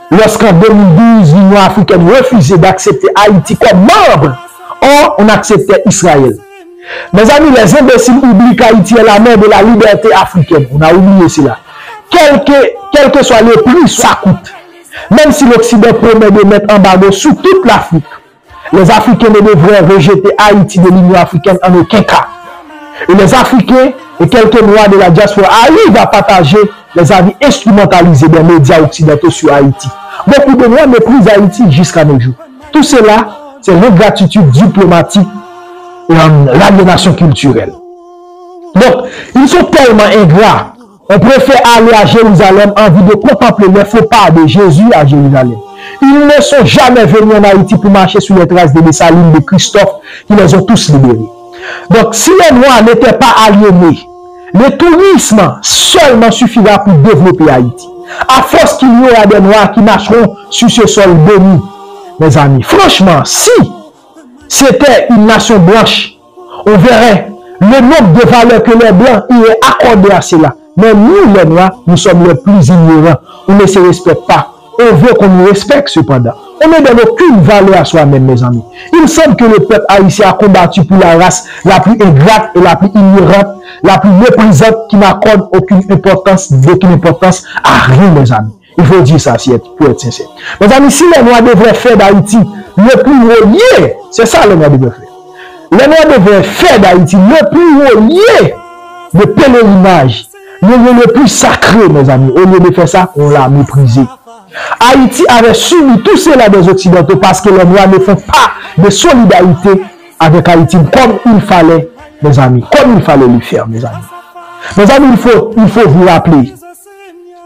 Lorsqu'en 2012, l'Union africaine refusait d'accepter Haïti comme membre, or on acceptait Israël. Mes amis, les imbéciles oublient qu'Haïti est la mère de la liberté africaine. On a oublié cela. Quel que soit le prix, ça coûte. Même si l'Occident promet de mettre embargo sur toute l'Afrique, les Africains ne devraient rejeter Haïti de l'Union africaine en aucun cas. Et les Africains et quelques Noirs de la diaspora arrivent à partager les avis instrumentalisés des médias occidentaux sur Haïti. Beaucoup de Noirs méprisent Haïti jusqu'à nos jours. Tout cela, c'est l'ingratitude diplomatique et l'aliénation culturelle. Donc, ils sont tellement ingrats. On préfère aller à Jérusalem en vue de contempler les faux pas de Jésus à Jérusalem. Ils ne sont jamais venus en Haïti pour marcher sur les traces de Dessalines, de Christophe, qui les ont tous libérés. Donc, si les Noirs n'étaient pas aliénés, le tourisme seulement suffira pour développer Haïti. À force qu'il y aura des Noirs qui marcheront sur ce sol béni, mes amis. Franchement, si c'était une nation blanche, on verrait le nombre de valeurs que les Blancs iraient accorder à cela. Mais nous, les Noirs, nous sommes les plus ignorants. On ne se respecte pas. On veut qu'on nous respecte cependant. On ne donne aucune valeur à soi-même, mes amis. Il semble que le peuple haïtien a combattu pour la race la plus ingrate et la plus ignorante, la plus méprisante, qui n'accorde aucune importance à rien, mes amis. Il faut dire ça pour être sincère. Mes amis, si les Noirs devraient faire d'Haïti le plus haut lieu, c'est ça les Noirs devraient faire. Les Noirs devraient faire d'Haïti le plus haut lieu de pèlerinage, le lieu le plus sacré, mes amis. Au lieu de faire ça, on l'a méprisé. Haïti avait subi tout cela des Occidentaux parce que les Noirs ne font pas de solidarité avec Haïti comme il fallait, mes amis, comme il fallait le faire, mes amis. Mes amis, il faut vous rappeler,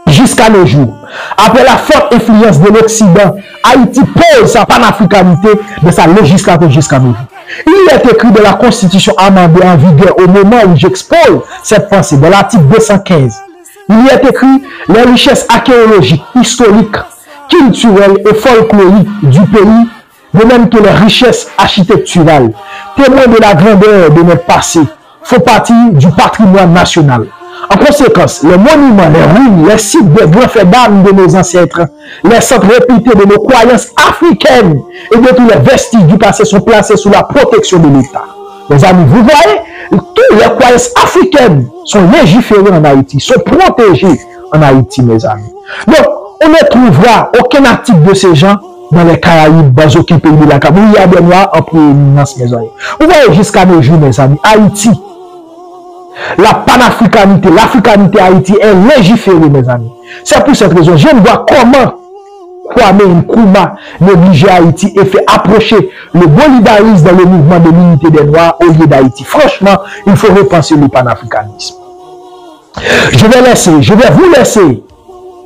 jusqu'à nos jours, après la forte influence de l'Occident, Haïti pose sa panafricanité de sa législature jusqu'à nos jours. Il est écrit de la Constitution amendée en vigueur au moment où j'expose cette pensée, de l'article 215. Il y est écrit les richesses archéologiques, historiques, culturelles et folkloriques du pays, de même que les richesses architecturales, témoins de la grandeur de notre passé, font partie du patrimoine national. En conséquence, les monuments, les ruines, les sites de grands faits d'armes de nos ancêtres, les centres réputés de nos croyances africaines et de tous les vestiges du passé sont placés sous la protection de l'État. Les amis, vous voyez, toutes les croyances africaines sont légiférées en Haïti, sont protégées en Haïti, mes amis. Donc, on ne trouvera aucun article de ces gens dans les Caraïbes, dans aucun pays de la Caraïbe. Il y a des Noirs en prééminence, mes amis. Vous voyez, jusqu'à nos jours, mes amis, Haïti, la panafricanité, l'africanité Haïti est légiférée, mes amis. C'est pour cette raison, je ne vois comment Kwame Nkrumah négligeait Haïti et fait approcher le bolivarisme dans le mouvement de l'unité des Noirs au lieu d'Haïti. Franchement, il faut repenser le panafricanisme. Je vais vous laisser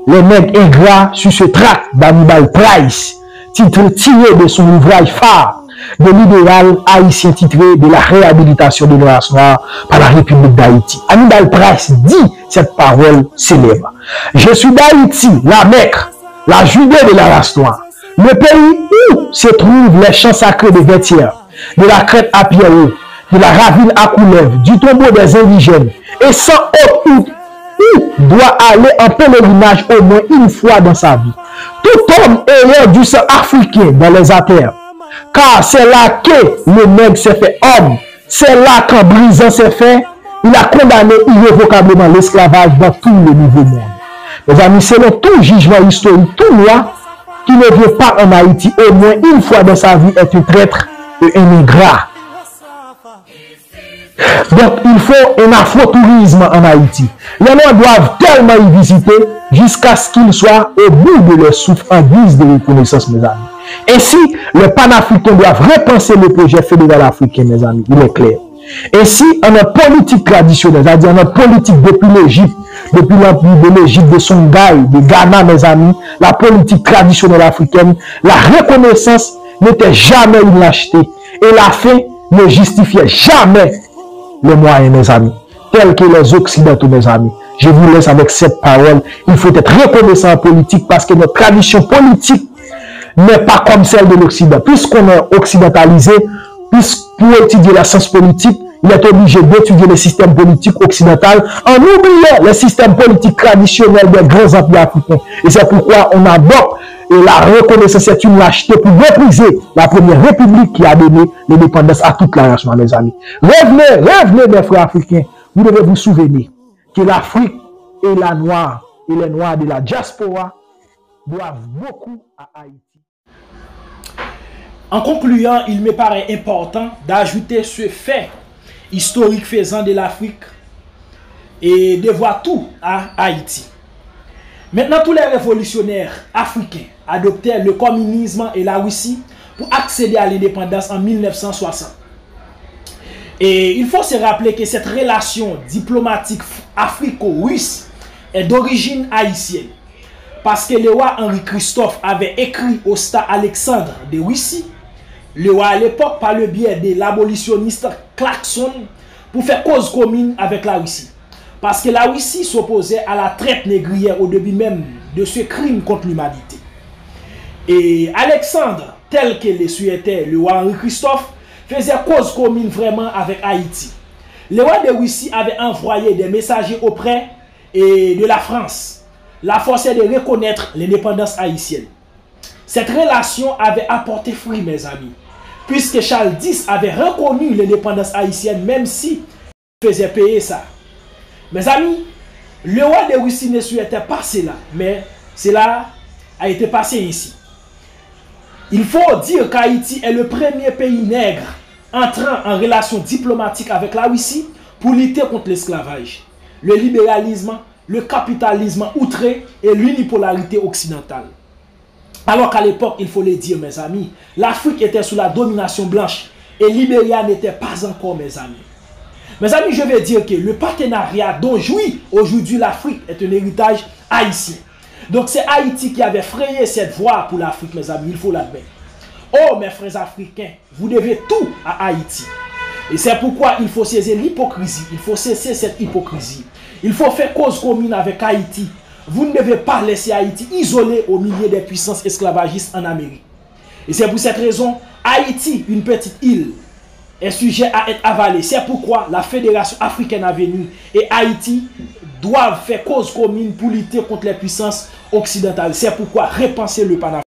les nègres ingrats sur ce tract d'Hannibal Price, titre tiré de son ouvrage phare de l'idéal haïtien titré de la réhabilitation de la race noire par la République d'Haïti. Hannibal Price dit cette parole célèbre. Je suis d'Haïti, la Mecque, la Judée de la race noire, le pays où se trouvent les champs sacrés de Vertières, de la crête à Pierrot, de la ravine à Couleuvre, du tombeau des indigènes, et sans autre où doit aller en pèlerinage au moins une fois dans sa vie. Tout homme ayant du sang africain dans les artères, car c'est là que le nègre s'est fait homme, c'est là qu'en brisant ses faits, il a condamné irrévocablement l'esclavage dans tout le nouveau monde. Mes amis, selon tout jugement historique, tout Noir qui ne vient pas en Haïti au moins une fois dans sa vie est un traître et un ingrat. Donc, il faut un afro-tourisme en Haïti. Les Noirs doivent tellement y visiter jusqu'à ce qu'ils soient au bout de leur souffle en guise de reconnaissance, mes amis. Ainsi, le panafricain doit repenser le projet fédéral africain, mes amis. Il est clair. Ainsi, en notre politique traditionnelle, c'est-à-dire en notre politique depuis l'Égypte, depuis l'empire de l'Égypte, de Songhai, de Ghana, mes amis, la politique traditionnelle africaine, la reconnaissance n'était jamais une lâcheté. Et la fin ne justifiait jamais les moyens, mes amis, tels que les Occidentaux, mes amis. Je vous laisse avec cette parole. Il faut être reconnaissant en politique parce que notre tradition politique n'est pas comme celle de l'Occident. Puisqu'on est occidentalisé, pour étudier la science politique, il est obligé d'étudier le système politique occidental en oubliant le système politique traditionnel des grands empires africains. Et c'est pourquoi on aborde la reconnaissance est une lâcheté pour mépriser la première république qui a donné l'indépendance à toute la nation, mes amis. Revenez, mes frères africains. Vous devez vous souvenir que l'Afrique et les Noirs de la diaspora doivent beaucoup à Haïti. En concluant, il me paraît important d'ajouter ce fait historique faisant de l'Afrique et de voir tout à Haïti. Maintenant, tous les révolutionnaires africains adoptèrent le communisme et la Russie pour accéder à l'indépendance en 1960. Et il faut se rappeler que cette relation diplomatique africo-russe est d'origine haïtienne. Parce que le roi Henri-Christophe avait écrit au Tsar Alexandre de Russie, le roi à l'époque par le biais de l'abolitionniste Clarkson, pour faire cause commune avec la Russie. Parce que la Russie s'opposait à la traite négrière au début même de ce crime contre l'humanité. Et Alexandre, tel que le souhaitait le roi Henri-Christophe, faisait cause commune vraiment avec Haïti. Le roi de Russie avait envoyé des messagers auprès de la France, la forçait de reconnaître l'indépendance haïtienne. Cette relation avait apporté fruit, mes amis, puisque Charles X avait reconnu l'indépendance haïtienne, même si il faisait payer ça. Mes amis, le roi de Russie ne souhaitait pas cela, mais cela a été passé ainsi. Il faut dire qu'Haïti est le premier pays nègre entrant en relation diplomatique avec la Russie pour lutter contre l'esclavage, le libéralisme, le capitalisme outré et l'unipolarité occidentale. Alors qu'à l'époque, il faut le dire, mes amis, l'Afrique était sous la domination blanche et Libéria n'était pas encore, mes amis. Mes amis, je vais dire que le partenariat dont jouit aujourd'hui l'Afrique est un héritage haïtien. Donc c'est Haïti qui avait frayé cette voie pour l'Afrique, mes amis, il faut l'admettre. Oh, mes frères africains, vous devez tout à Haïti. Et c'est pourquoi il faut saisir l'hypocrisie, il faut cesser cette hypocrisie. Il faut faire cause commune avec Haïti. Vous ne devez pas laisser Haïti isolé au milieu des puissances esclavagistes en Amérique. Et c'est pour cette raison, Haïti, une petite île, est sujet à être avalé. C'est pourquoi la Fédération africaine à venir et Haïti doivent faire cause commune pour lutter contre les puissances occidentales. C'est pourquoi repenser le panafricain.